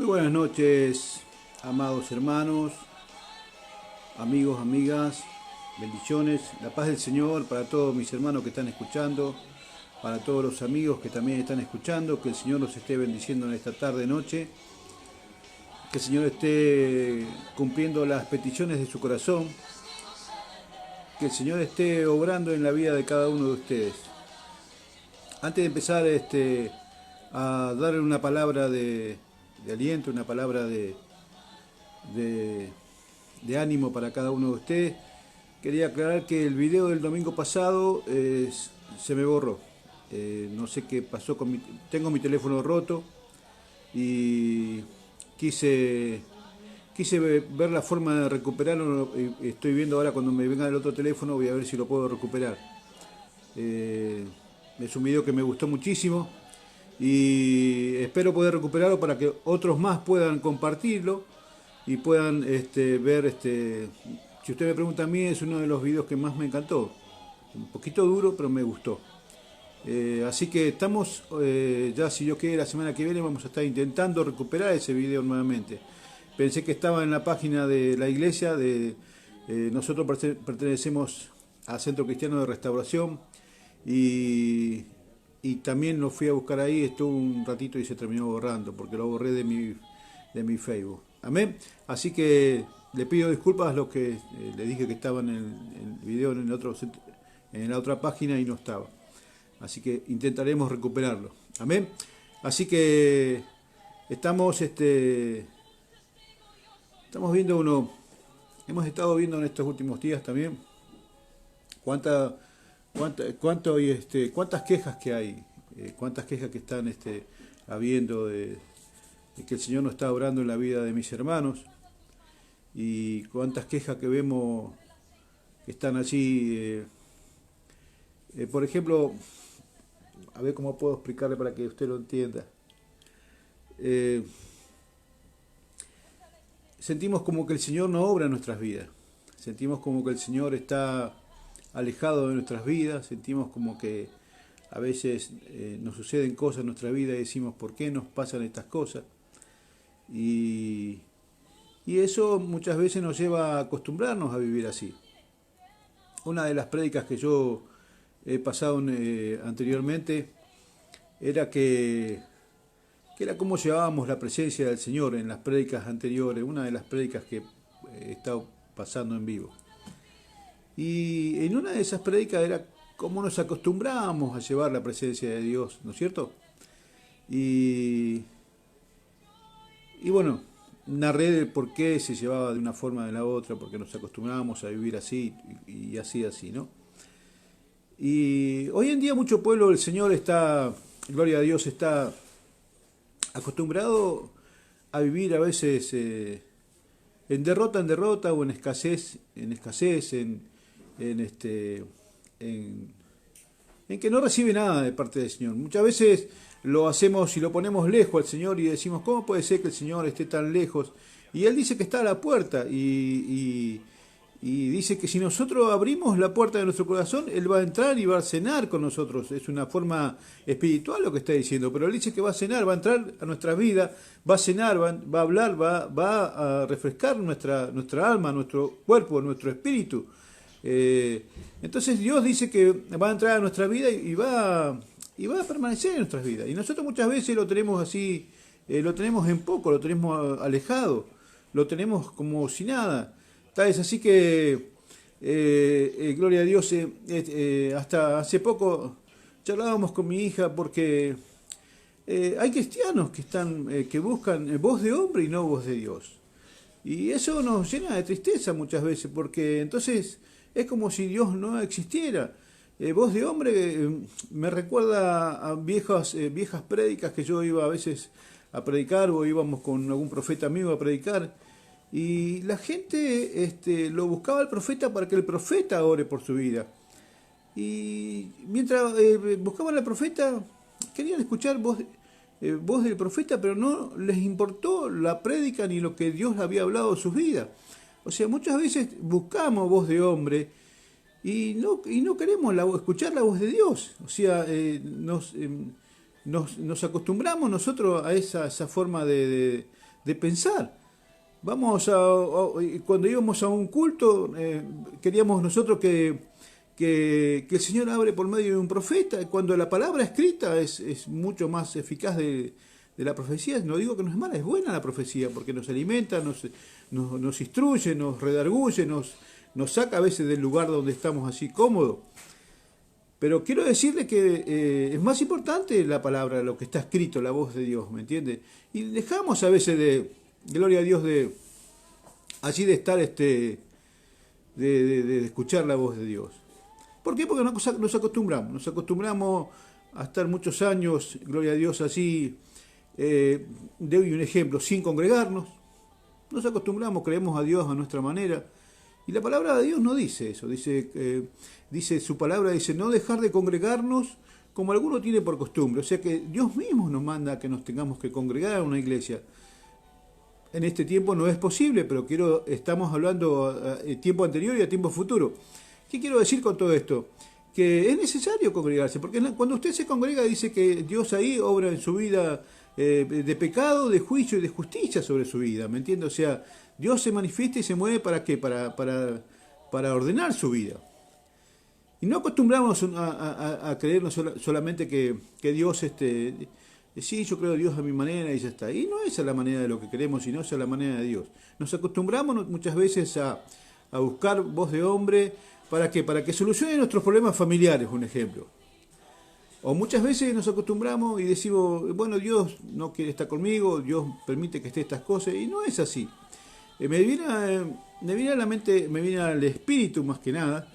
Muy buenas noches, amados hermanos, amigos, amigas, bendiciones, la paz del Señor para todos mis hermanos que están escuchando, para todos los amigos que también están escuchando, que el Señor los esté bendiciendo en esta tarde, noche, que el Señor esté cumpliendo las peticiones de su corazón, que el Señor esté obrando en la vida de cada uno de ustedes. Antes de empezar a darle una palabra de aliento, una palabra de ánimo para cada uno de ustedes, quería aclarar que el video del domingo pasado se me borró. No sé qué pasó tengo mi teléfono roto y quise ver la forma de recuperarlo. Estoy viendo ahora, cuando me venga el otro teléfono, voy a ver si lo puedo recuperar. Es un video que me gustó muchísimo y espero poder recuperarlo para que otros más puedan compartirlo y puedan ver. Si usted me pregunta a mí, es uno de los videos que más me encantó. Un poquito duro, pero me gustó. Así que estamos, ya si Dios quiere, la semana que viene vamos a estar intentando recuperar ese video nuevamente. Pensé que estaba en la página de la iglesia. Nosotros pertenecemos al Centro Cristiano de Restauración y también lo fui a buscar ahí. Estuvo un ratito y se terminó borrando porque lo borré de mi Facebook. Amén. Así que le pido disculpas a los que le dije que estaban en el video en la otra página y no estaba. Así que intentaremos recuperarlo. Amén. Así que estamos viendo hemos estado viendo en estos últimos días también cuántas quejas que hay, cuántas quejas que están habiendo de que el Señor no está obrando en la vida de mis hermanos, y cuántas quejas que vemos que están allí. Por ejemplo, a ver cómo puedo explicarle para que usted lo entienda. Sentimos como que el Señor no obra en nuestras vidas. Sentimos como que el Señor está alejado de nuestras vidas. Sentimos como que a veces nos suceden cosas en nuestra vida y decimos, ¿por qué nos pasan estas cosas? Y eso muchas veces nos lleva a acostumbrarnos a vivir así. Una de las prédicas que yo he pasado anteriormente era que era cómo llevábamos la presencia del Señor en las prédicas anteriores, una de las prédicas que he estado pasando en vivo. Y en una de esas prédicas era cómo nos acostumbrábamos a llevar la presencia de Dios, ¿no es cierto? Y bueno, narré de por qué se llevaba de una forma o de la otra, porque nos acostumbrábamos a vivir así y así, ¿no? Y hoy en día mucho pueblo del Señor está, gloria a Dios, está acostumbrado a vivir a veces en derrota o en escasez, en que no recibe nada de parte del Señor. Muchas veces lo hacemos y lo ponemos lejos al Señor y decimos, ¿cómo puede ser que el Señor esté tan lejos? Y Él dice que está a la puerta y dice que si nosotros abrimos la puerta de nuestro corazón, Él va a entrar y va a cenar con nosotros. Es una forma espiritual lo que está diciendo, pero Él dice que va a cenar, va a entrar a nuestra vida, va a cenar, va a hablar, va a refrescar nuestra alma, nuestro cuerpo, nuestro espíritu. Entonces Dios dice que va a entrar a nuestra vida y va a permanecer en nuestras vidas. Y nosotros muchas veces lo tenemos así, lo tenemos en poco, lo tenemos alejado, lo tenemos como si nada. Tal es así que, gloria a Dios, hasta hace poco charlábamos con mi hija porque hay cristianos que buscan voz de hombre y no voz de Dios. Y eso nos llena de tristeza muchas veces, porque entonces es como si Dios no existiera. Voz de hombre me recuerda a viejas prédicas que yo iba a veces a predicar, o íbamos con algún profeta amigo a predicar. Y la gente lo buscaba al profeta para que el profeta ore por su vida. Y mientras buscaban al profeta, querían escuchar voz del profeta, pero no les importó la prédica ni lo que Dios había hablado de sus vidas. O sea, muchas veces buscamos voz de hombre y no queremos escuchar la voz de Dios. O sea, nos acostumbramos nosotros a esa forma de de pensar. Cuando íbamos a un culto, queríamos nosotros que el Señor abre por medio de un profeta, cuando la palabra escrita es mucho más eficaz de la profecía. No digo que no es mala, es buena la profecía, porque nos alimenta, nos instruye, nos redarguye, nos saca a veces del lugar donde estamos así cómodos. Pero quiero decirle que es más importante la palabra, lo que está escrito, la voz de Dios, ¿me entiende? Y dejamos a veces gloria a Dios, allí de estar, de escuchar la voz de Dios. ¿Por qué? Porque nos acostumbramos a estar muchos años, gloria a Dios, así, doy un ejemplo, sin congregarnos. Nos acostumbramos, creemos a Dios a nuestra manera. Y la palabra de Dios no dice eso, dice su palabra, dice no dejar de congregarnos como alguno tiene por costumbre. O sea que Dios mismo nos manda que nos tengamos que congregar a una iglesia. En este tiempo no es posible, pero estamos hablando a tiempo anterior y a tiempo futuro. ¿Qué quiero decir con todo esto? Que es necesario congregarse, porque cuando usted se congrega dice que Dios ahí obra en su vida de pecado, de juicio y de justicia sobre su vida, ¿me entiende? O sea, Dios se manifiesta y se mueve ¿para qué? Para ordenar su vida. Y no acostumbramos a creernos solamente que Dios, sí, yo creo a Dios a mi manera y ya está. Y no esa es la manera de lo que queremos, sino esa es la manera de Dios. Nos acostumbramos muchas veces a buscar voz de hombre, ¿para qué? Para que solucione nuestros problemas familiares, un ejemplo. O muchas veces nos acostumbramos y decimos, bueno, Dios no quiere estar conmigo, Dios permite que esté estas cosas, y no es así. Me viene a la mente, me viene al espíritu más que nada,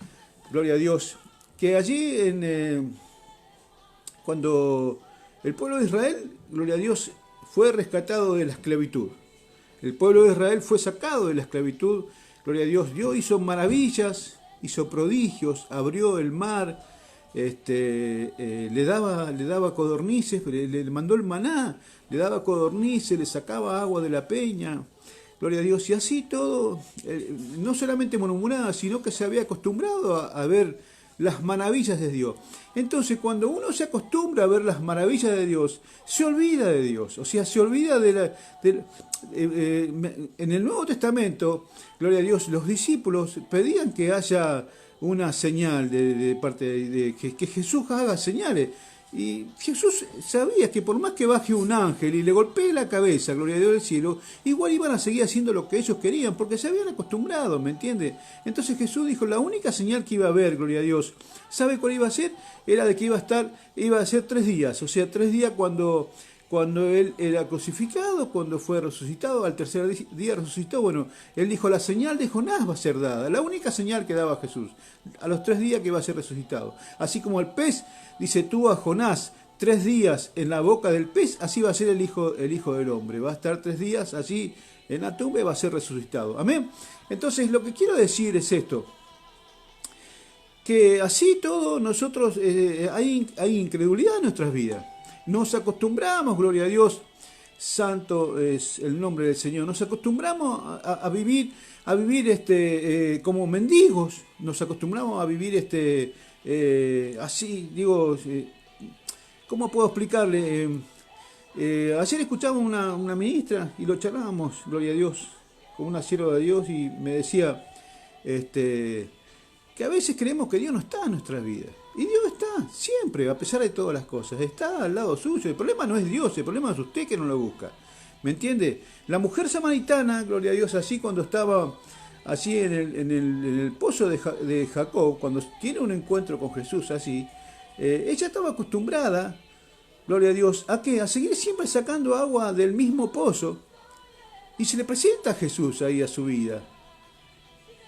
gloria a Dios, que allí cuando el pueblo de Israel, gloria a Dios, fue rescatado de la esclavitud. El pueblo de Israel fue sacado de la esclavitud, gloria a Dios. Dios hizo maravillas, hizo prodigios, abrió el mar, le daba codornices, le mandó el maná, le daba codornices, le sacaba agua de la peña, gloria a Dios. Y así todo, no solamente murmuraba, sino que se había acostumbrado a ver las maravillas de Dios. Entonces, cuando uno se acostumbra a ver las maravillas de Dios, se olvida de Dios. O sea, se olvida en el Nuevo Testamento, gloria a Dios, los discípulos pedían que haya una señal de parte de que Jesús haga señales. Y Jesús sabía que por más que baje un ángel y le golpee la cabeza, gloria a Dios del cielo, igual iban a seguir haciendo lo que ellos querían, porque se habían acostumbrado, ¿me entiende? Entonces Jesús dijo, la única señal que iba a haber, gloria a Dios, ¿sabe cuál iba a ser? Era de que iba a ser 3 días, o sea, 3 días cuando él era crucificado, cuando fue resucitado, al tercer día resucitó. Bueno, él dijo, la señal de Jonás va a ser dada, la única señal que daba Jesús, a los 3 días que iba a ser resucitado. Así como el pez dice, tú a Jonás 3 días en la boca del pez, así va a ser el hijo del hombre, va a estar 3 días allí en la tumba y va a ser resucitado. Amén. Entonces lo que quiero decir es esto, que así todo nosotros, hay incredulidad en nuestras vidas. Nos acostumbramos, gloria a Dios, santo es el nombre del Señor, nos acostumbramos a vivir como mendigos, nos acostumbramos a vivir así, digo, ¿cómo puedo explicarle? Ayer escuchamos una ministra y lo charlábamos, gloria a Dios, con una sierva de Dios, y me decía que a veces creemos que Dios no está en nuestras vidas. Y Dios está siempre, a pesar de todas las cosas. Está al lado suyo. El problema no es Dios, el problema es usted que no lo busca. ¿Me entiende? La mujer samaritana, gloria a Dios, así cuando estaba así en el pozo de Jacob, cuando tiene un encuentro con Jesús así, ella estaba acostumbrada, gloria a Dios, ¿a qué? A seguir siempre sacando agua del mismo pozo. Y se le presenta a Jesús ahí a su vida.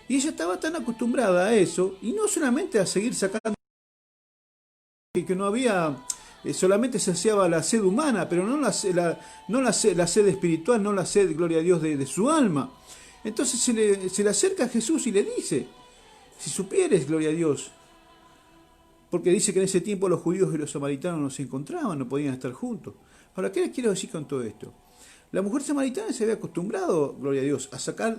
Y ella estaba tan acostumbrada a eso, y no solamente a seguir sacando, que no había, solamente se saciaba la sed humana, pero no la sed espiritual, no la sed, gloria a Dios, de su alma. Entonces se le acerca a Jesús y le dice, si supieres, gloria a Dios, porque dice que en ese tiempo los judíos y los samaritanos no se encontraban, no podían estar juntos. Ahora, ¿qué les quiero decir con todo esto? La mujer samaritana se había acostumbrado, gloria a Dios, a sacar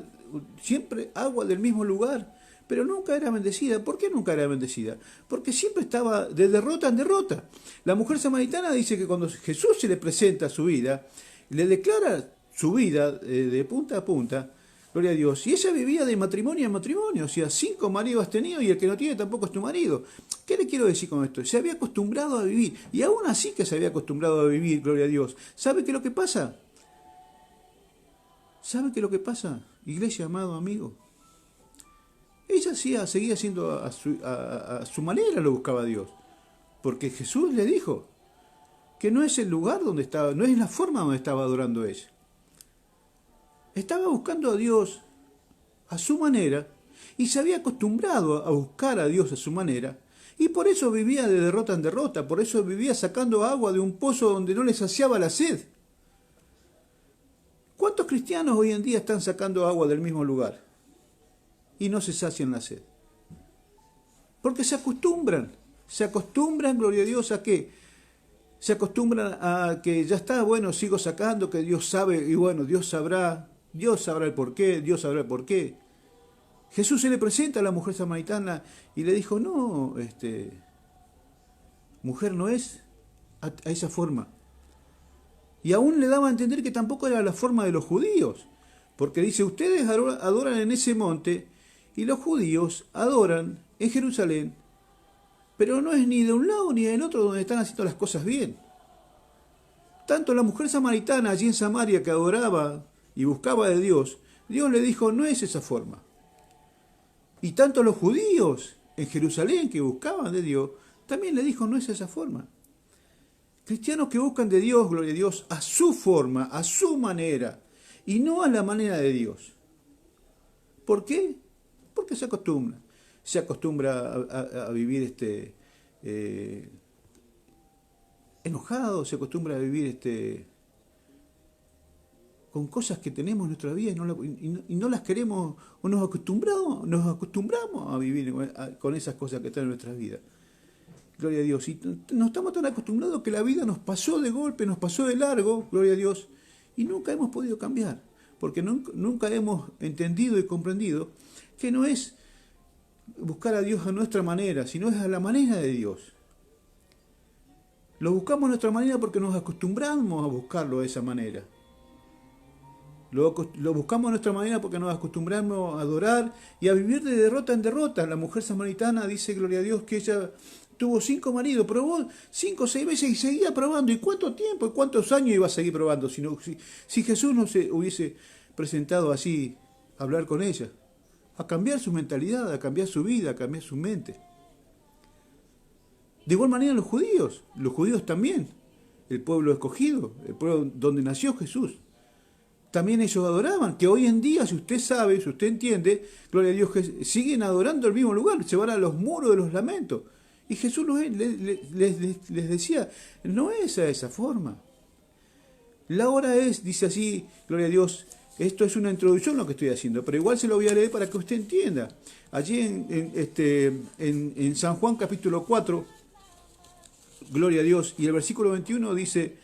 siempre agua del mismo lugar, pero nunca era bendecida. ¿Por qué nunca era bendecida? Porque siempre estaba de derrota en derrota. La mujer samaritana dice que cuando Jesús se le presenta a su vida, le declara su vida de punta a punta, gloria a Dios, y ella vivía de matrimonio en matrimonio, o sea, 5 maridos has tenido y el que no tiene tampoco es tu marido. ¿Qué le quiero decir con esto? Se había acostumbrado a vivir, y aún así que se había acostumbrado a vivir, gloria a Dios. ¿Sabe qué es lo que pasa? ¿Sabe qué es lo que pasa, iglesia, amado amigo? Ella seguía haciendo a su manera, lo buscaba a Dios, porque Jesús le dijo que no es el lugar donde estaba, no es la forma donde estaba adorando ella. Estaba buscando a Dios a su manera y se había acostumbrado a buscar a Dios a su manera y por eso vivía de derrota en derrota, por eso vivía sacando agua de un pozo donde no le saciaba la sed. ¿Cuántos cristianos hoy en día están sacando agua del mismo lugar y no se sacian la sed? Porque se acostumbran, gloria a Dios, ¿a qué? Se acostumbran a que ya está, bueno, sigo sacando, que Dios sabe, y bueno, Dios sabrá el porqué, Dios sabrá el porqué. Jesús se le presenta a la mujer samaritana y le dijo, no, mujer, no es a esa forma. Y aún le daba a entender que tampoco era la forma de los judíos, porque dice, ustedes adoran en ese monte y los judíos adoran en Jerusalén, pero no es ni de un lado ni del otro donde están haciendo las cosas bien. Tanto la mujer samaritana allí en Samaria que adoraba y buscaba de Dios, Dios le dijo, no es esa forma. Y tanto los judíos en Jerusalén que buscaban de Dios, también le dijo, no es esa forma. Cristianos que buscan de Dios, gloria a Dios, a su forma, a su manera, y no a la manera de Dios. ¿Por qué? Porque se acostumbra. Se acostumbra a vivir enojado, se acostumbra a vivir con cosas que tenemos en nuestra vida y no las queremos, o nos acostumbramos a vivir con esas cosas que están en nuestras vidas. Gloria a Dios. Y no estamos tan acostumbrados que la vida nos pasó de golpe, nos pasó de largo, gloria a Dios, y nunca hemos podido cambiar, porque nunca hemos entendido y comprendido que no es buscar a Dios a nuestra manera, sino es a la manera de Dios. Lo buscamos a nuestra manera porque nos acostumbramos a buscarlo de esa manera. Lo buscamos a nuestra manera porque nos acostumbramos a adorar y a vivir de derrota en derrota. La mujer samaritana dice, gloria a Dios, que ella tuvo 5 maridos, probó 5 o 6 veces y seguía probando. ¿Y cuánto tiempo y cuántos años iba a seguir probando si Jesús no se hubiese presentado así a hablar con ella? A cambiar su mentalidad, a cambiar su vida, a cambiar su mente. De igual manera los judíos también, el pueblo escogido, el pueblo donde nació Jesús. También ellos adoraban, que hoy en día, si usted sabe, si usted entiende, gloria a Dios, que siguen adorando el mismo lugar, se van a los muros de los lamentos. Y Jesús les decía, no es a esa forma. La hora es, dice así, gloria a Dios, esto es una introducción lo que estoy haciendo, pero igual se lo voy a leer para que usted entienda. Allí en San Juan capítulo 4, gloria a Dios, y el versículo 21 dice,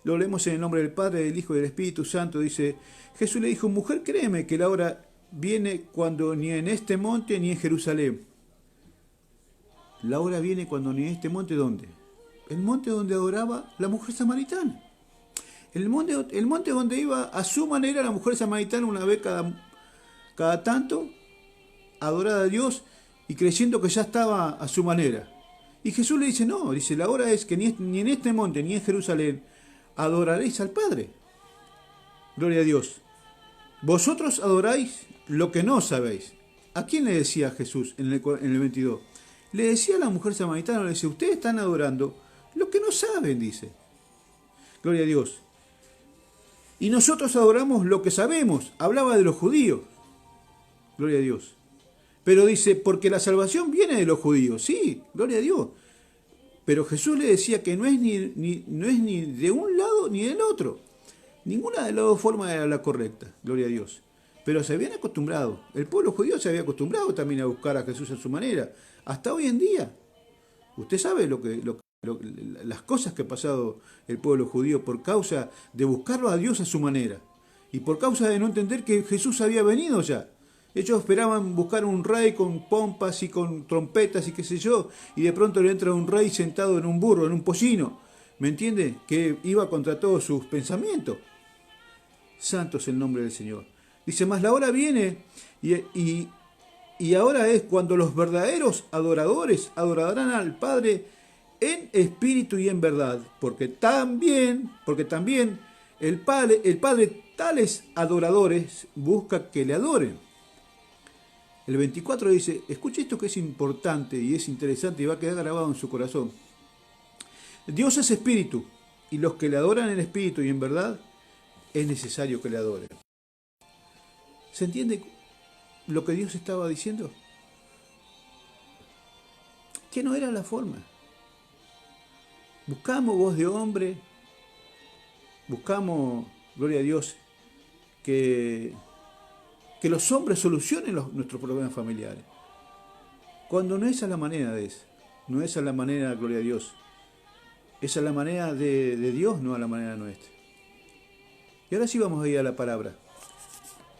lo leemos en el nombre del Padre, del Hijo y del Espíritu Santo, dice, Jesús le dijo, mujer, créeme que la hora viene cuando ni en este monte ni en Jerusalén. La hora viene cuando ni en este monte, ¿dónde? El monte donde adoraba la mujer samaritana. El monte donde iba a su manera la mujer samaritana una vez cada tanto, adorar a Dios y creyendo que ya estaba a su manera. Y Jesús le dice, no, dice, la hora es que ni en este monte ni en Jerusalén adoraréis al Padre. Gloria a Dios. Vosotros adoráis lo que no sabéis. ¿A quién le decía Jesús en el 22? Le decía a la mujer samaritana, le dice, ustedes están adorando lo que no saben, dice. Gloria a Dios. Y nosotros adoramos lo que sabemos. Hablaba de los judíos. Gloria a Dios. Pero dice, porque la salvación viene de los judíos. Sí, gloria a Dios. Pero Jesús le decía que no es ni de un lado ni del otro. Ninguna de las dos formas era la correcta. Gloria a Dios. Pero se habían acostumbrado. El pueblo judío se había acostumbrado también a buscar a Jesús a su manera. Hasta hoy en día. Usted sabe las cosas que ha pasado el pueblo judío por causa de buscarlo a Dios a su manera. Y por causa de no entender que Jesús había venido ya. Ellos esperaban buscar un rey con pompas y con trompetas y qué sé yo, y de pronto le entra un rey sentado en un burro, en un pollino, ¿me entiende? Que iba contra todos sus pensamientos. Santo es el nombre del Señor. Dice, mas la hora viene y ahora es cuando los verdaderos adoradores adorarán al Padre en espíritu y en verdad, porque también el Padre tales adoradores busca que le adoren. El 24 dice, escuche esto que es importante y es interesante y va a quedar grabado en su corazón. Dios es espíritu, y los que le adoran en espíritu y en verdad, es necesario que le adoren. ¿Se entiende lo que Dios estaba diciendo? Que no era la forma. Buscamos voz de hombre, buscamos, gloria a Dios, que los hombres solucionen nuestros problemas familiares. Cuando no esa es la manera de eso, no esa es la manera, gloria a Dios. Esa es la manera de Dios, no a la manera nuestra. Y ahora sí vamos a ir a la palabra.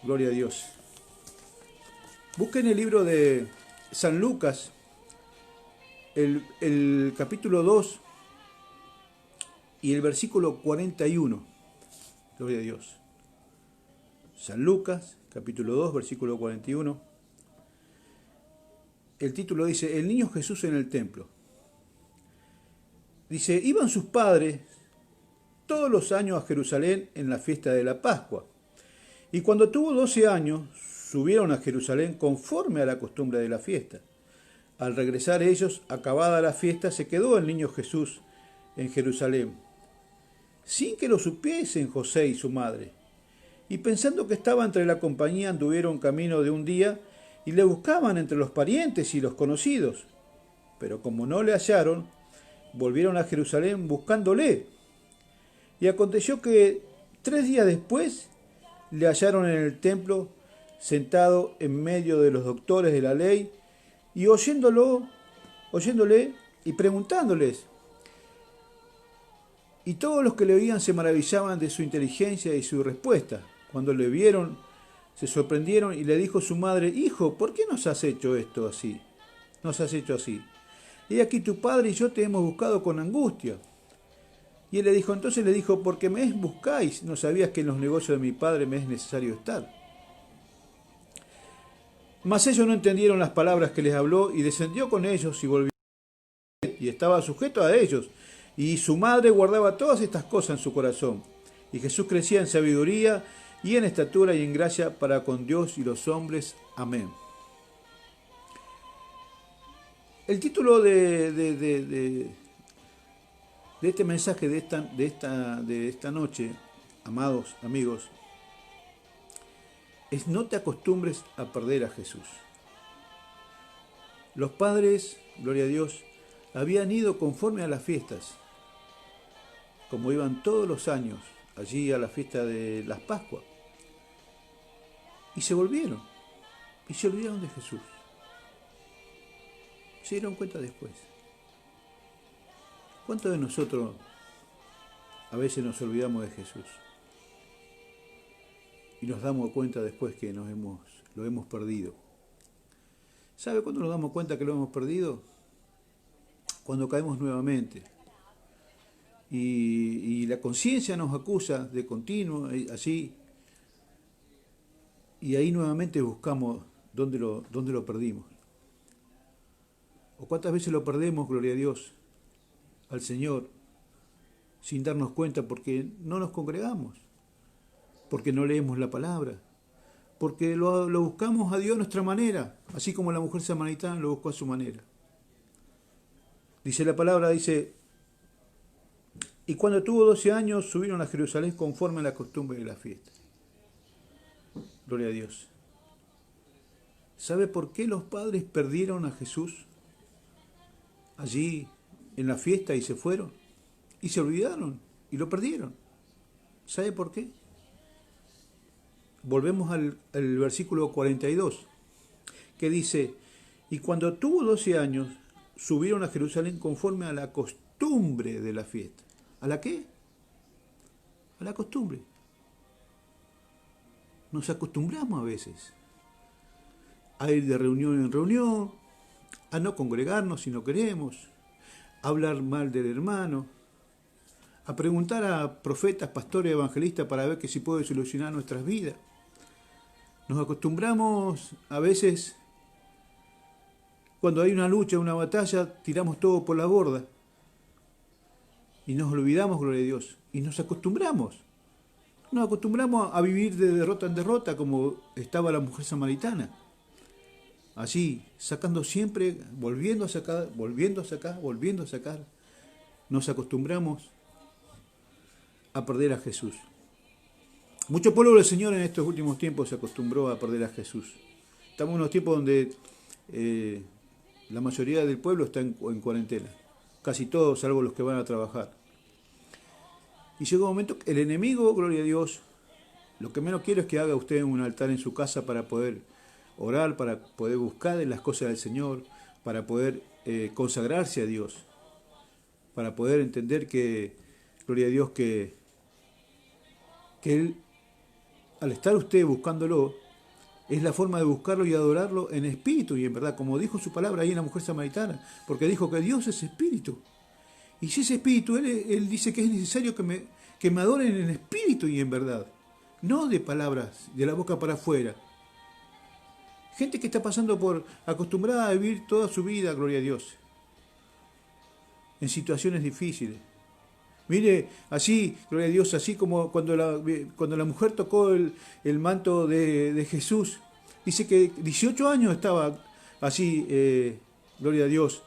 Gloria a Dios. Busquen el libro de San Lucas, el capítulo 2 y el versículo 41. Gloria a Dios. San Lucas, capítulo 2, versículo 41. El título dice, el niño Jesús en el templo. Dice, iban sus padres todos los años a Jerusalén en la fiesta de la Pascua. Y cuando tuvo 12 años, subieron a Jerusalén conforme a la costumbre de la fiesta. Al regresar ellos, acabada la fiesta, se quedó el niño Jesús en Jerusalén, sin que lo supiesen José y su madre. Y pensando que estaba entre la compañía, anduvieron camino de un día y le buscaban entre los parientes y los conocidos. Pero como no le hallaron, volvieron a Jerusalén buscándole. Y aconteció que 3 días después le hallaron en el templo, sentado en medio de los doctores de la ley, y oyéndole y preguntándoles. Y todos los que le oían se maravillaban de su inteligencia y su respuesta. Cuando le vieron, se sorprendieron y le dijo su madre, hijo, ¿por qué nos has hecho esto así? Nos has hecho así. Y aquí tu padre y yo te hemos buscado con angustia. Y él entonces le dijo, porque me buscáis, no sabías que en los negocios de mi padre me es necesario estar. Mas ellos no entendieron las palabras que les habló, y descendió con ellos y volvió, y estaba sujeto a ellos. Y su madre guardaba todas estas cosas en su corazón. Y Jesús crecía en sabiduría y en estatura y en gracia para con Dios y los hombres. Amén. El título de este mensaje de esta noche, amados amigos, es no te acostumbres a perder a Jesús. Los padres, gloria a Dios, habían ido conforme a las fiestas, como iban todos los años allí a la fiesta de las Pascuas, y se volvieron y se olvidaron de Jesús. Se dieron cuenta después. ¿Cuántos de nosotros a veces nos olvidamos de Jesús? Y nos damos cuenta después que lo hemos perdido. ¿Sabe cuándo nos damos cuenta que lo hemos perdido? Cuando caemos nuevamente. Y la conciencia nos acusa de continuo, así. Y ahí nuevamente buscamos dónde lo perdimos. ¿O cuántas veces lo perdemos, gloria a Dios, al Señor, sin darnos cuenta porque no nos congregamos, porque no leemos la palabra, porque lo buscamos a Dios a nuestra manera, así como la mujer samaritana lo buscó a su manera. Dice la palabra, y cuando tuvo 12 años subieron a Jerusalén conforme a la costumbre de la fiesta. Gloria a Dios. ¿Sabe por qué los padres perdieron a Jesús allí en la fiesta y se fueron? Y se olvidaron y lo perdieron. ¿Sabe por qué? Volvemos al versículo 42, que dice, y cuando tuvo 12 años, subieron a Jerusalén conforme a la costumbre de la fiesta. ¿A la qué? A la costumbre. Nos acostumbramos a veces a ir de reunión en reunión, a no congregarnos si no queremos, a hablar mal del hermano, a preguntar a profetas, pastores, evangelistas para ver que si puede solucionar nuestras vidas. Nos acostumbramos a veces, cuando hay una lucha, una batalla, tiramos todo por la borda. Y nos olvidamos, gloria a Dios. Y nos acostumbramos. Nos acostumbramos a vivir de derrota en derrota, como estaba la mujer samaritana. Así, sacando siempre, volviendo a sacar, volviendo a sacar, volviendo a sacar. Nos acostumbramos a perder a Jesús. Mucho pueblo del Señor en estos últimos tiempos se acostumbró a perder a Jesús. Estamos en unos tiempos donde la mayoría del pueblo está en cuarentena. Casi todos, salvo los que van a trabajar. Y llega un momento que el enemigo, gloria a Dios, lo que menos quiere es que haga usted un altar en su casa para poder orar, para poder buscar en las cosas del Señor, para poder consagrarse a Dios, para poder entender que, gloria a Dios, que Él, al estar usted buscándolo, es la forma de buscarlo y adorarlo en espíritu y en verdad, como dijo su palabra ahí en la mujer samaritana, porque dijo que Dios es espíritu. Y si es espíritu, Él dice que es necesario que me adoren en espíritu y en verdad, no de palabras, de la boca para afuera. Gente que está pasando acostumbrada a vivir toda su vida, gloria a Dios, en situaciones difíciles. Mire, así, gloria a Dios, así como cuando la mujer tocó el manto de Jesús, dice que 18 años estaba así, gloria a Dios,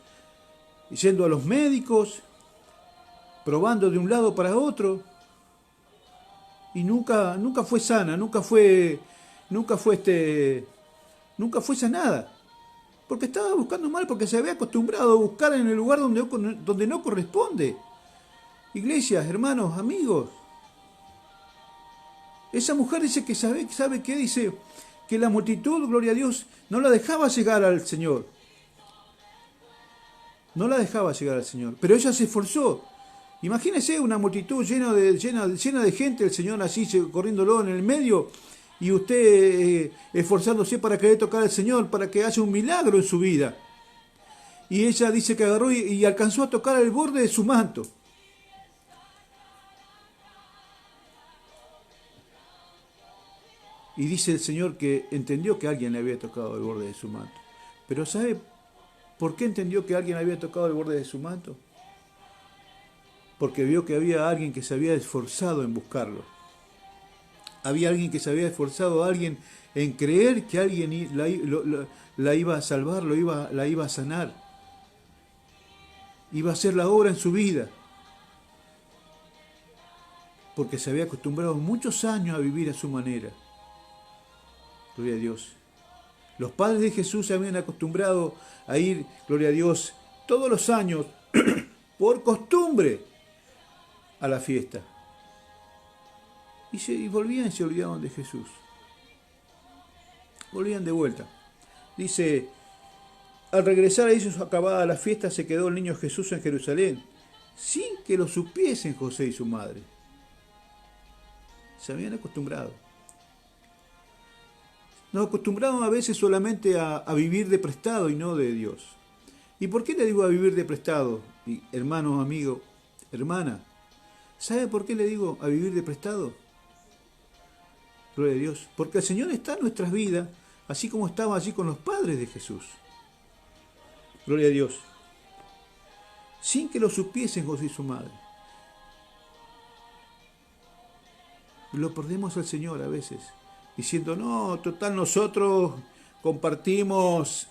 yendo a los médicos, probando de un lado para otro, y nunca fue sana, nunca fue sanada, porque estaba buscando mal, porque se había acostumbrado a buscar en el lugar donde no corresponde. Iglesias, hermanos, amigos. Esa mujer dice que ¿sabe qué? Dice que la multitud, gloria a Dios, no la dejaba llegar al Señor. No la dejaba llegar al Señor. Pero ella se esforzó. Imagínese una multitud llena de gente, el Señor así corriéndolo en el medio, y usted esforzándose para querer tocar al Señor, para que haya un milagro en su vida. Y ella dice que agarró y alcanzó a tocar el borde de su manto. Y dice el Señor que entendió que alguien le había tocado el borde de su manto. Pero ¿sabe por qué entendió que alguien había tocado el borde de su manto? Porque vio que había alguien que se había esforzado en buscarlo. Había alguien que se había esforzado, alguien en creer que alguien la iba a salvar, la iba a sanar. Iba a hacer la obra en su vida. Porque se había acostumbrado muchos años a vivir a su manera. Gloria a Dios. Los padres de Jesús se habían acostumbrado a ir, gloria a Dios, todos los años, por costumbre, a la fiesta. Y volvían y se olvidaban de Jesús. Volvían de vuelta. Dice, al regresar a ellos acabada la fiesta, se quedó el niño Jesús en Jerusalén, sin que lo supiesen José y su madre. Se habían acostumbrado. Nos acostumbramos a veces solamente a vivir de prestado y no de Dios. ¿Y por qué le digo a vivir de prestado? Hermano, amigo, hermana, ¿sabe por qué le digo a vivir de prestado? Gloria a Dios. Porque el Señor está en nuestras vidas, así como estaba allí con los padres de Jesús. Gloria a Dios. Sin que lo supiesen José y su madre. Lo perdemos al Señor a veces. Diciendo, no, total, nosotros compartimos,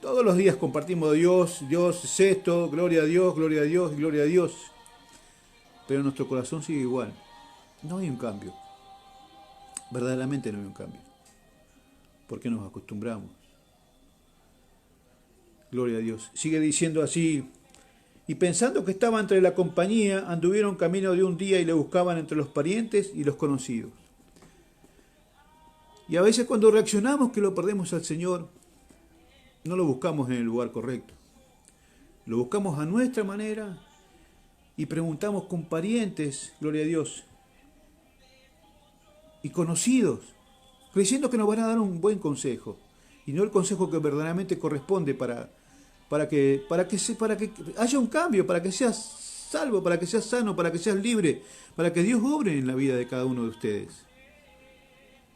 todos los días compartimos Dios es esto, gloria a Dios, gloria a Dios, gloria a Dios. Pero nuestro corazón sigue igual. No hay un cambio. Verdaderamente no hay un cambio. Porque nos acostumbramos. Gloria a Dios. Sigue diciendo así, y pensando que estaba entre la compañía, anduvieron camino de un día y le buscaban entre los parientes y los conocidos. Y a veces cuando reaccionamos que lo perdemos al Señor, no lo buscamos en el lugar correcto. Lo buscamos a nuestra manera y preguntamos con parientes, gloria a Dios, y conocidos, creyendo que nos van a dar un buen consejo, y no el consejo que verdaderamente corresponde para que haya un cambio, para que seas salvo, para que seas sano, para que seas libre, para que Dios obre en la vida de cada uno de ustedes.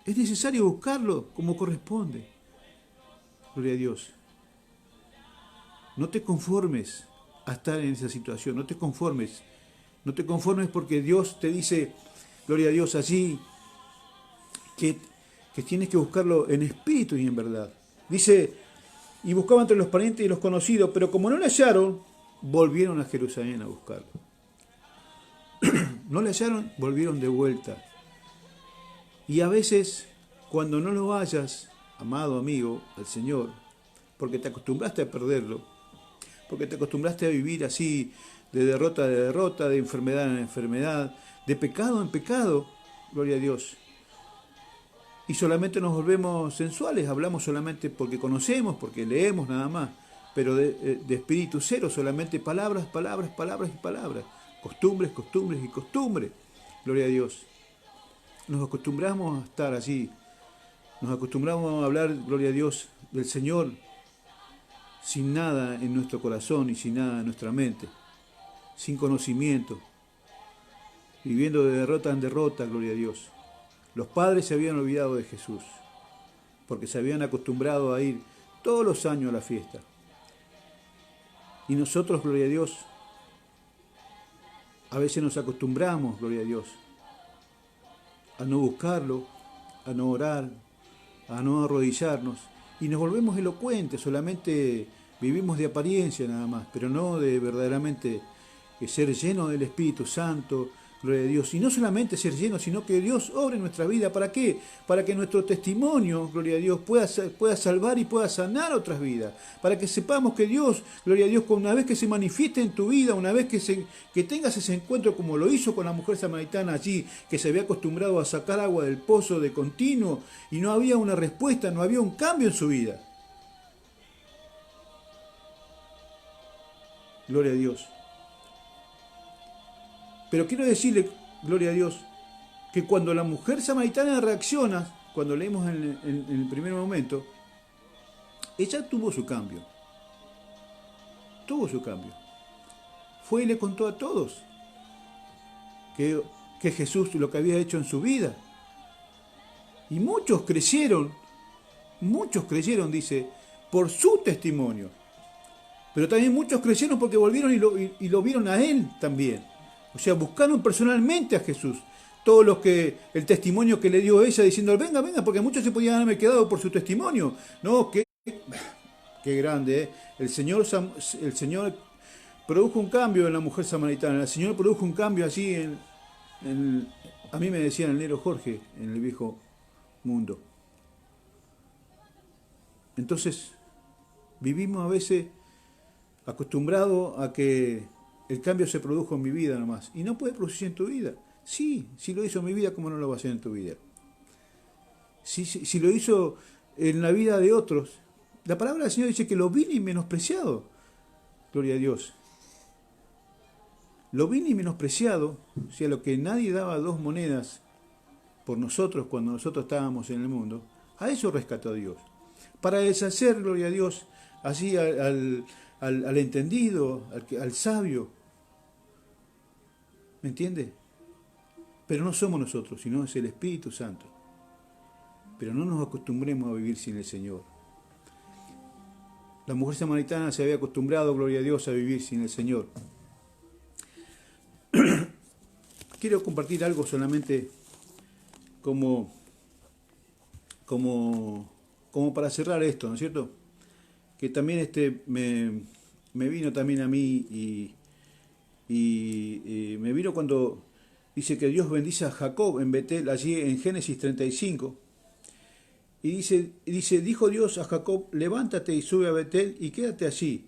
Es necesario buscarlo como corresponde. Gloria a Dios. No te conformes a estar en esa situación, no te conformes. No te conformes porque Dios te dice, gloria a Dios, allí, que tienes que buscarlo en espíritu y en verdad. Dice, y buscaba entre los parientes y los conocidos, pero como no le hallaron, volvieron a Jerusalén a buscarlo. No le hallaron, volvieron de vuelta. Y a veces, cuando no lo hallas, amado amigo, al Señor, porque te acostumbraste a perderlo, porque te acostumbraste a vivir así, de derrota en derrota, de enfermedad en enfermedad, de pecado en pecado, gloria a Dios. Y solamente nos volvemos sensuales, hablamos solamente porque conocemos, porque leemos nada más, pero de espíritu cero, solamente palabras, palabras, palabras y palabras, costumbres, costumbres y costumbres, gloria a Dios. Nos acostumbramos a estar así, nos acostumbramos a hablar, gloria a Dios, del Señor, sin nada en nuestro corazón y sin nada en nuestra mente, sin conocimiento, viviendo de derrota en derrota, gloria a Dios. Los padres se habían olvidado de Jesús, porque se habían acostumbrado a ir todos los años a la fiesta. Y nosotros, gloria a Dios, a veces nos acostumbramos, gloria a Dios, a no buscarlo, a no orar, a no arrodillarnos, y nos volvemos elocuentes, solamente vivimos de apariencia nada más, pero no de verdaderamente ser llenos del Espíritu Santo, gloria a Dios. Y no solamente ser llenos, sino que Dios obre en nuestra vida. ¿Para qué? Para que nuestro testimonio, gloria a Dios, pueda salvar y pueda sanar otras vidas. Para que sepamos que Dios, gloria a Dios, una vez que se manifieste en tu vida, una vez que tengas ese encuentro como lo hizo con la mujer samaritana allí, que se había acostumbrado a sacar agua del pozo de continuo y no había una respuesta, no había un cambio en su vida. Gloria a Dios. Pero quiero decirle, gloria a Dios, que cuando la mujer samaritana reacciona, cuando leemos en el primer momento, ella tuvo su cambio. Tuvo su cambio. Fue y le contó a todos que Jesús lo que había hecho en su vida. Y muchos creyeron, dice, por su testimonio. Pero también muchos creyeron porque volvieron y lo vieron a él también. O sea, buscaron personalmente a Jesús. Todos los que, el testimonio que le dio ella diciendo, venga, venga, porque muchos se podían haberme quedado por su testimonio. No, qué grande, ¿eh? El Señor produjo un cambio en la mujer samaritana. El Señor produjo un cambio allí a mí me decían el negro Jorge, en el viejo mundo. Entonces, vivimos a veces acostumbrados a que el cambio se produjo en mi vida nomás. Y no puede producirse en tu vida. Sí, si lo hizo en mi vida, ¿cómo no lo va a hacer en tu vida? Si lo hizo en la vida de otros. La palabra del Señor dice que lo vil y menospreciado. Gloria a Dios. Lo vil y menospreciado, o sea, lo que nadie daba 2 monedas por nosotros cuando nosotros estábamos en el mundo, a eso rescató a Dios. Para deshacer, gloria a Dios, así al entendido, al sabio. ¿Me entiende? Pero no somos nosotros, sino es el Espíritu Santo. Pero no nos acostumbremos a vivir sin el Señor. La mujer samaritana se había acostumbrado, gloria a Dios, a vivir sin el Señor. Quiero compartir algo solamente como para cerrar esto, ¿no es cierto? Que también me vino también a mí y me vino cuando dice que Dios bendice a Jacob en Betel, allí en Génesis 35. Y dice, dijo Dios a Jacob, levántate y sube a Betel y quédate allí,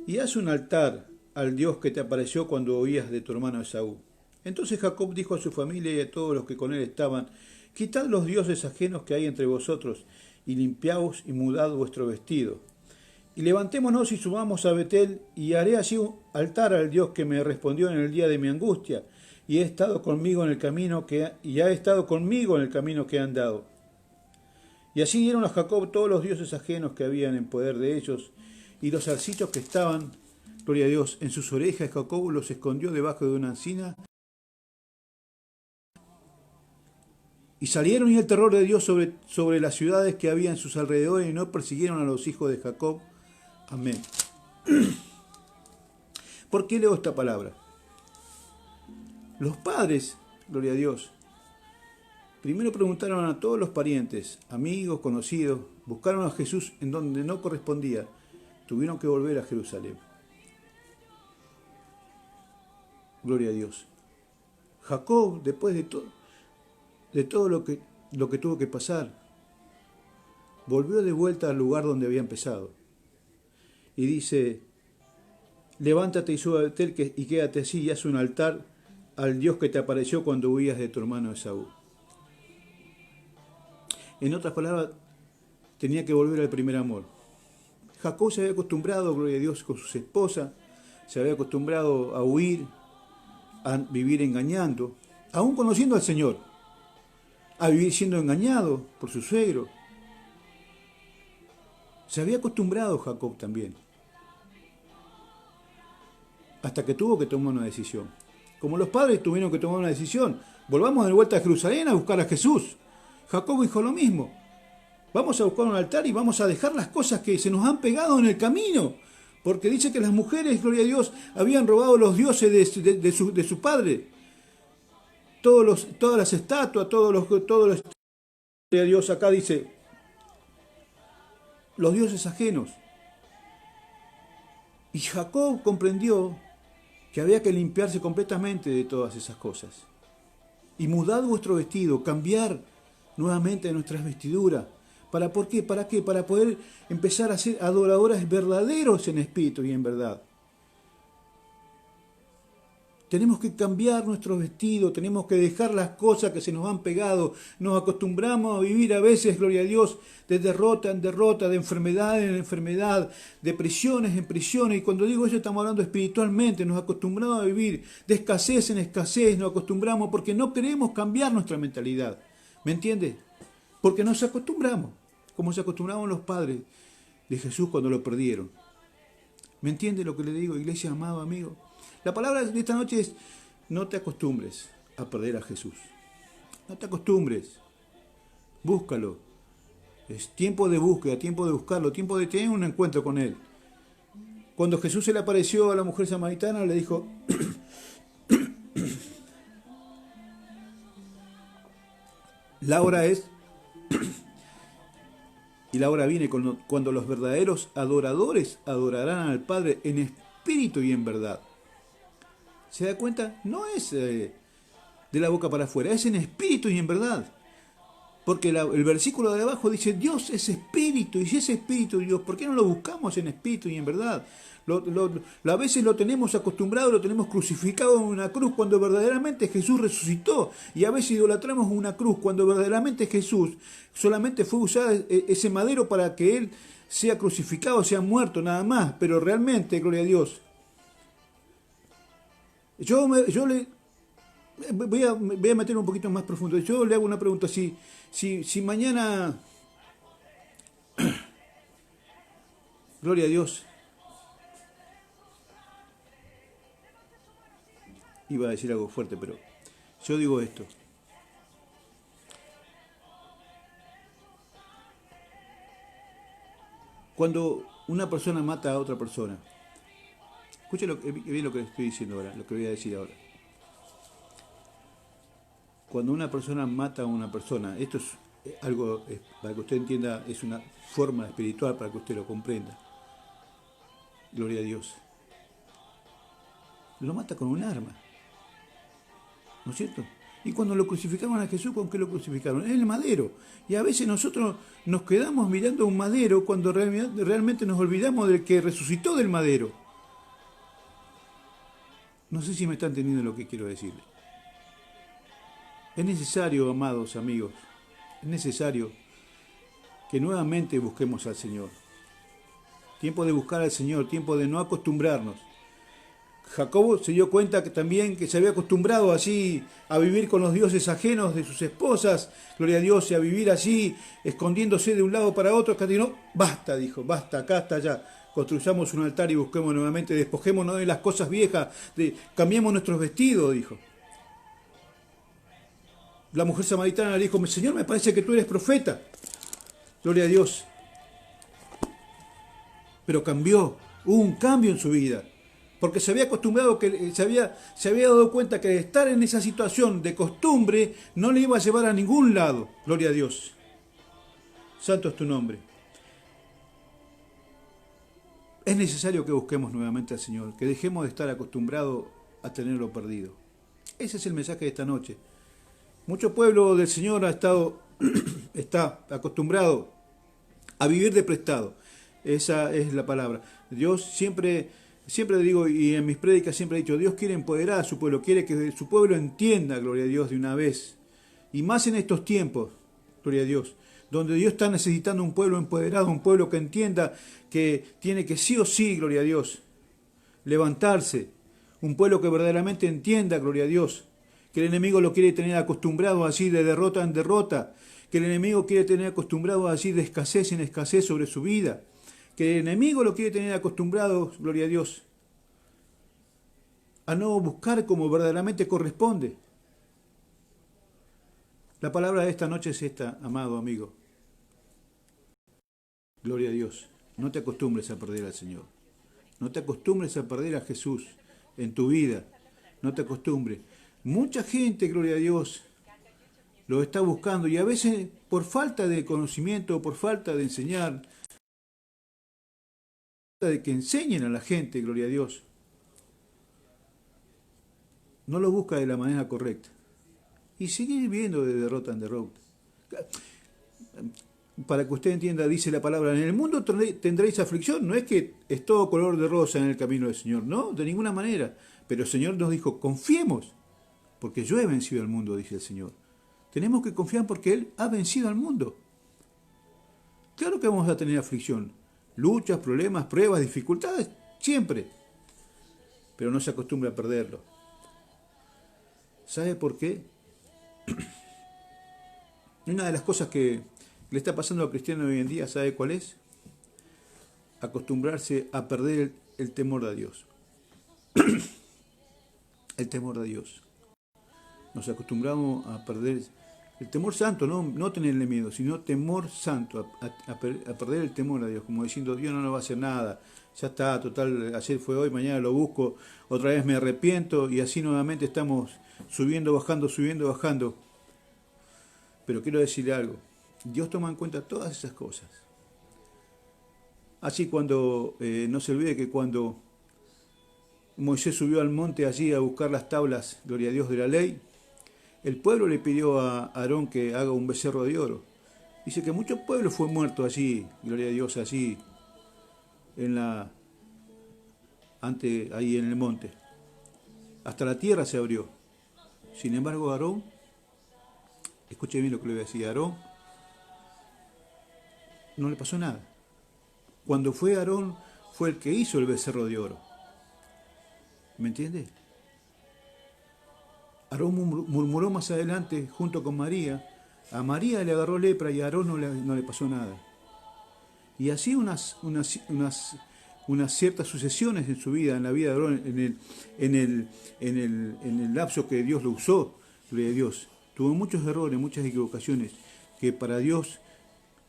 y haz un altar al Dios que te apareció cuando oías de tu hermano Esaú. Entonces Jacob dijo a su familia y a todos los que con él estaban, quitad los dioses ajenos que hay entre vosotros, y limpiaos y mudad vuestro vestido. Y levantémonos y subamos a Betel, y haré allí un altar al Dios que me respondió en el día de mi angustia, y ha estado conmigo en el camino que he andado. Y así dieron a Jacob todos los dioses ajenos que habían en poder de ellos, y los zarcillos que estaban gloria a Dios, en sus orejas, Jacob los escondió debajo de una encina. Y salieron y el terror de Dios sobre las ciudades que había en sus alrededores y no persiguieron a los hijos de Jacob. Amén. ¿Por qué leo esta palabra? Los padres, gloria a Dios, primero preguntaron a todos los parientes, amigos, conocidos, buscaron a Jesús en donde no correspondía. Tuvieron que volver a Jerusalén. Gloria a Dios. Jacob, después de todo lo que tuvo que pasar, volvió de vuelta al lugar donde había empezado. Y dice, levántate y sube a Betel y quédate así y haz un altar al Dios que te apareció cuando huías de tu hermano Esaú. En otras palabras, tenía que volver al primer amor. Jacob se había acostumbrado, gloria a Dios, con sus esposas, se había acostumbrado a huir, a vivir engañando, aún conociendo al Señor, a vivir siendo engañado por su suegro. Se había acostumbrado Jacob también, hasta que tuvo que tomar una decisión. Como los padres tuvieron que tomar una decisión, volvamos de vuelta a Jerusalén a buscar a Jesús. Jacob dijo lo mismo. Vamos a buscar un altar y vamos a dejar las cosas que se nos han pegado en el camino. Porque dice que las mujeres, gloria a Dios, habían robado los dioses de su padre. Todas las estatuas, todos los gloria a Dios, acá dice, los dioses ajenos. Y Jacob comprendió que había que limpiarse completamente de todas esas cosas. Y mudad vuestro vestido, cambiar nuevamente nuestras vestiduras. ¿Por qué? ¿Para qué? Para poder empezar a ser adoradores verdaderos en espíritu y en verdad. Tenemos que cambiar nuestro vestido, tenemos que dejar las cosas que se nos han pegado. Nos acostumbramos a vivir a veces, gloria a Dios, de derrota en derrota, de enfermedad en enfermedad, de prisiones en prisiones. Y cuando digo eso estamos hablando espiritualmente, nos acostumbramos a vivir de escasez en escasez, nos acostumbramos porque no queremos cambiar nuestra mentalidad. ¿Me entiendes? Porque nos acostumbramos, como se acostumbraban los padres de Jesús cuando lo perdieron. ¿Me entiende lo que le digo, iglesia amado amigo? La palabra de esta noche es, no te acostumbres a perder a Jesús. No te acostumbres. Búscalo. Es tiempo de búsqueda, tiempo de buscarlo, tiempo de tener un encuentro con Él. Cuando Jesús se le apareció a la mujer samaritana, le dijo, la hora es, y la hora viene cuando los verdaderos adoradores adorarán al Padre en espíritu y en verdad. ¿Se da cuenta? No es de la boca para afuera, es en espíritu y en verdad. Porque el versículo de abajo dice, Dios es espíritu, y si es espíritu Dios, ¿por qué no lo buscamos en espíritu y en verdad? A veces lo tenemos acostumbrado, lo tenemos crucificado en una cruz cuando verdaderamente Jesús resucitó. Y a veces idolatramos una cruz cuando verdaderamente Jesús solamente fue usado ese madero para que Él sea crucificado, sea muerto, nada más. Pero realmente, gloria a Dios, yo le voy a meter un poquito más profundo. Yo le hago una pregunta. Si mañana, gloria a Dios, iba a decir algo fuerte, pero yo digo esto. Cuando una persona mata a otra persona, escuche bien lo que estoy diciendo ahora, lo que voy a decir ahora. Cuando una persona mata a una persona, esto es algo, para que usted entienda, es una forma espiritual para que usted lo comprenda. Gloria a Dios. Lo mata con un arma. ¿No es cierto? Y cuando lo crucificaron a Jesús, ¿con qué lo crucificaron? En el madero. Y a veces nosotros nos quedamos mirando un madero cuando realmente nos olvidamos del que resucitó del madero. No sé si me están entendiendo lo que quiero decirle. Es necesario, amados amigos, es necesario que nuevamente busquemos al Señor. Tiempo de buscar al Señor, tiempo de no acostumbrarnos. Jacob se dio cuenta que también que se había acostumbrado así a vivir con los dioses ajenos de sus esposas, gloria a Dios, y a vivir así, escondiéndose de un lado para otro. No, basta, dijo, basta, acá, hasta allá. construyamos un altar y busquemos nuevamente, despojémonos de las cosas viejas, cambiemos nuestros vestidos, dijo. La mujer samaritana le dijo, Señor, me parece que tú eres profeta. Gloria a Dios. Pero cambió, hubo un cambio en su vida. Porque se había acostumbrado, se había dado cuenta que estar en esa situación de costumbre no le iba a llevar a ningún lado. Gloria a Dios. Santo es tu nombre. Es necesario que busquemos nuevamente al Señor, que dejemos de estar acostumbrados a tenerlo perdido. Ese es el mensaje de esta noche. Mucho pueblo del Señor está acostumbrado a vivir de prestado. Esa es la palabra. Dios siempre digo, y en mis prédicas siempre he dicho, Dios quiere empoderar a su pueblo, quiere que su pueblo entienda, gloria a Dios, de una vez. Y más en estos tiempos, gloria a Dios, donde Dios está necesitando un pueblo empoderado, un pueblo que entienda que tiene que sí o sí, gloria a Dios, levantarse. Un pueblo que verdaderamente entienda, gloria a Dios, que el enemigo lo quiere tener acostumbrado así de derrota en derrota, que el enemigo quiere tener acostumbrado así de escasez en escasez sobre su vida, que el enemigo lo quiere tener acostumbrado, gloria a Dios, a no buscar como verdaderamente corresponde. La palabra de esta noche es esta, amado amigo. Gloria a Dios. No te acostumbres a perder al Señor. No te acostumbres a perder a Jesús en tu vida. No te acostumbres. Mucha gente, gloria a Dios, lo está buscando y a veces por falta de conocimiento, por falta de enseñar, de que enseñen a la gente, gloria a Dios, no lo busca de la manera correcta. Y seguir viviendo de derrota en derrota. Para que usted entienda, dice la palabra, en el mundo tendréis aflicción. No es que es todo color de rosa en el camino del Señor, no, de ninguna manera. Pero el Señor nos dijo, confiemos, porque yo he vencido al mundo, dice el Señor. Tenemos que confiar porque Él ha vencido al mundo. Claro que vamos a tener aflicción, luchas, problemas, pruebas, dificultades, siempre. Pero no se acostumbre a perderlo. ¿Sabe por qué? Una de las cosas que le está pasando al cristiano hoy en día, ¿sabe cuál es? Acostumbrarse a perder el temor a Dios. El temor a Dios. Nos acostumbramos a perder el temor santo, no tenerle miedo, sino temor santo, a perder el temor a Dios, como diciendo, Dios no nos va a hacer nada, ya está, total, ayer fue hoy, mañana lo busco, otra vez me arrepiento, y así nuevamente estamos subiendo, bajando. Pero quiero decirle algo, Dios toma en cuenta todas esas cosas. Así cuando, no se olvide que cuando Moisés subió al monte allí a buscar las tablas, gloria a Dios, de la ley, el pueblo le pidió a Aarón que haga un becerro de oro. Dice que mucho pueblo fue muerto allí, gloria a Dios, allí, ahí en el monte. Hasta la tierra se abrió. Sin embargo, Aarón, escuche bien lo que le voy a decir, Aarón no le pasó nada. Cuando fue Aarón, fue el que hizo el becerro de oro. ¿Me entiende? Aarón murmuró más adelante junto con María. A María le agarró lepra y a Aarón no le pasó nada. Y así unas ciertas sucesiones en su vida, en la vida de Aarón, en el lapso que Dios lo usó, gloria a Dios. Tuvo muchos errores, muchas equivocaciones, que para Dios,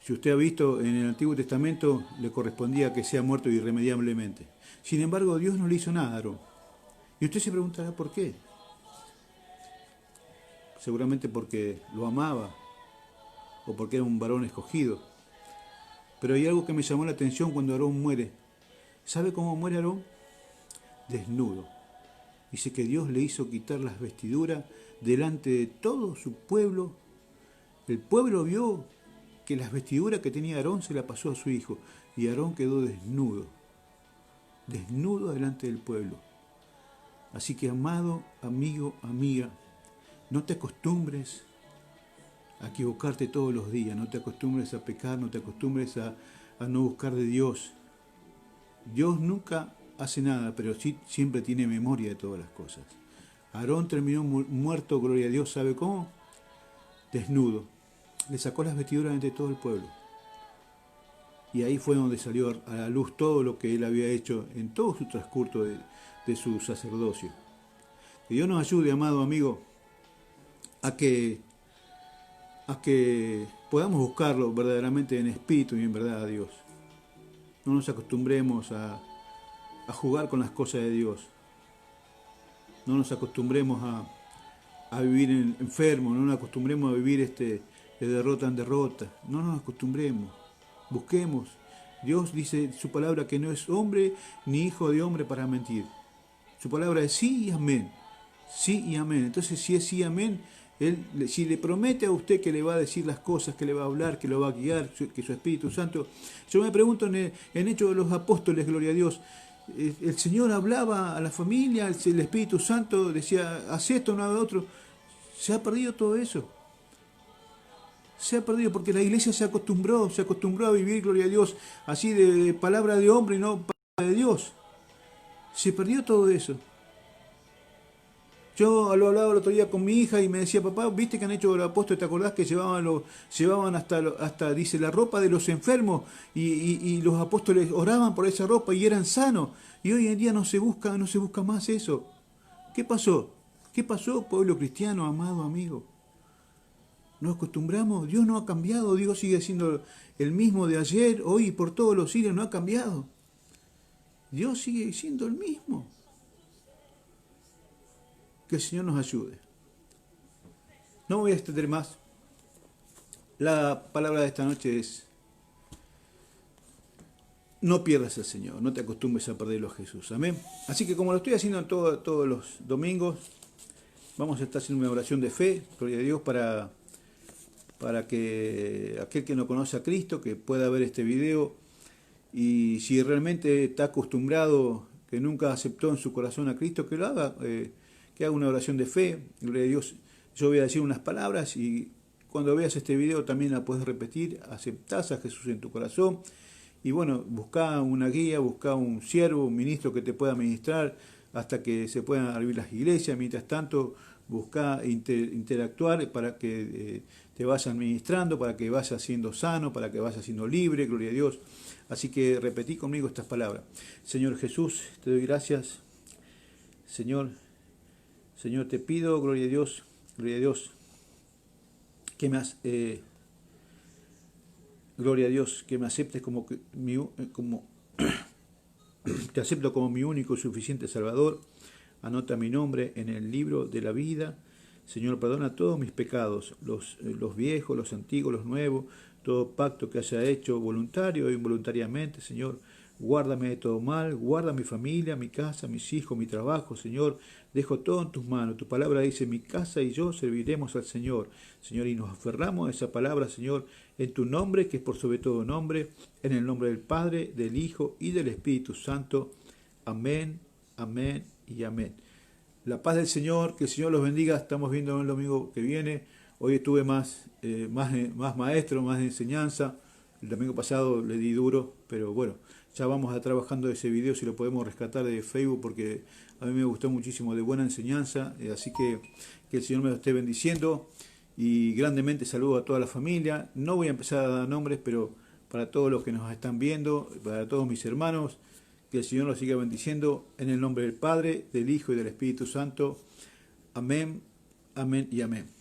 si usted ha visto en el Antiguo Testamento, le correspondía que sea muerto irremediablemente. Sin embargo, Dios no le hizo nada a Aarón. Y usted se preguntará por qué. Seguramente porque lo amaba o porque era un varón escogido. Pero hay algo que me llamó la atención cuando Aarón muere. ¿Sabe cómo muere Aarón? Desnudo. Dice que Dios le hizo quitar las vestiduras delante de todo su pueblo. El pueblo vio que las vestiduras que tenía Aarón se las pasó a su hijo. Y Aarón quedó desnudo. Desnudo delante del pueblo. Así que, amado, amigo, amiga, no te acostumbres a equivocarte todos los días, no te acostumbres a pecar, no te acostumbres a no buscar de Dios. Dios nunca hace nada, pero sí siempre tiene memoria de todas las cosas. Aarón terminó muerto, gloria a Dios, ¿sabe cómo? Desnudo. Le sacó las vestiduras ante todo el pueblo. Y ahí fue donde salió a la luz todo lo que él había hecho en todo su transcurso de su sacerdocio. Que Dios nos ayude, amado amigo, a que, a que podamos buscarlo verdaderamente en espíritu y en verdad a Dios. No nos acostumbremos a jugar con las cosas de Dios. No nos acostumbremos a vivir enfermos, no nos acostumbremos a vivir de derrota en derrota. No nos acostumbremos. Busquemos. Dios dice su palabra que no es hombre ni hijo de hombre para mentir. Su palabra es sí y amén. Sí y amén. Entonces, si es sí y amén, Él, si le promete a usted que le va a decir las cosas, que le va a hablar, que lo va a guiar, que su Espíritu Santo. Yo me pregunto en Hechos de los Apóstoles, gloria a Dios, el Señor hablaba a la familia, el Espíritu Santo decía, haz esto, no haga otro. Se ha perdido todo eso. Se ha perdido porque la iglesia se acostumbró a vivir, gloria a Dios, así de palabra de hombre y no palabra de Dios. Se perdió todo eso. Yo lo hablaba el otro día con mi hija y me decía, papá, ¿viste que han hecho los apóstoles? ¿Te acordás que llevaban hasta, dice, la ropa de los enfermos y los apóstoles oraban por esa ropa y eran sanos? Y hoy en día no se busca más eso. ¿Qué pasó? ¿Qué pasó, pueblo cristiano, amado amigo? Nos acostumbramos, Dios no ha cambiado, Dios sigue siendo el mismo de ayer, hoy y por todos los siglos, no ha cambiado. Dios sigue siendo el mismo. Que el Señor nos ayude. No me voy a extender más. La palabra de esta noche es: no pierdas al Señor, no te acostumbres a perderlo a Jesús. Amén. Así que como lo estoy haciendo todos los domingos, vamos a estar haciendo una oración de fe, gloria a Dios, para que aquel que no conoce a Cristo, que pueda ver este video, y si realmente está acostumbrado, que nunca aceptó en su corazón a Cristo, que lo haga, que haga una oración de fe, gloria a Dios. Yo voy a decir unas palabras y cuando veas este video también la puedes repetir, aceptás a Jesús en tu corazón, y bueno, buscá una guía, buscá un siervo, un ministro que te pueda ministrar hasta que se puedan abrir las iglesias. Mientras tanto, buscá interactuar para que te vayan ministrando, para que vayas siendo sano, para que vayas siendo libre, gloria a Dios. Así que repetí conmigo estas palabras. Señor Jesús, te doy gracias. Señor, te pido, gloria a Dios, que gloria a Dios, que me aceptes como te acepto como mi único y suficiente Salvador. Anota mi nombre en el libro de la vida. Señor, perdona todos mis pecados, los viejos, los antiguos, los nuevos, todo pacto que haya hecho voluntario o involuntariamente. Señor, guárdame de todo mal, guarda mi familia, mi casa, mis hijos, mi trabajo. Señor, dejo todo en tus manos. Tu palabra dice, mi casa y yo serviremos al Señor. Señor, y nos aferramos a esa palabra, Señor, en tu nombre, que es por sobre todo nombre, en el nombre del Padre, del Hijo y del Espíritu Santo. Amén, amén y amén. La paz del Señor, que el Señor los bendiga. Estamos viendo el domingo que viene. Hoy estuve más maestro, más de enseñanza. El domingo pasado le di duro, pero bueno, ya vamos a trabajando ese video, si lo podemos rescatar de Facebook, porque a mí me gustó muchísimo, de buena enseñanza. Así que el Señor me lo esté bendiciendo. Y grandemente saludo a toda la familia. No voy a empezar a dar nombres, pero para todos los que nos están viendo, para todos mis hermanos, que el Señor los siga bendiciendo en el nombre del Padre, del Hijo y del Espíritu Santo. Amén, amén y amén.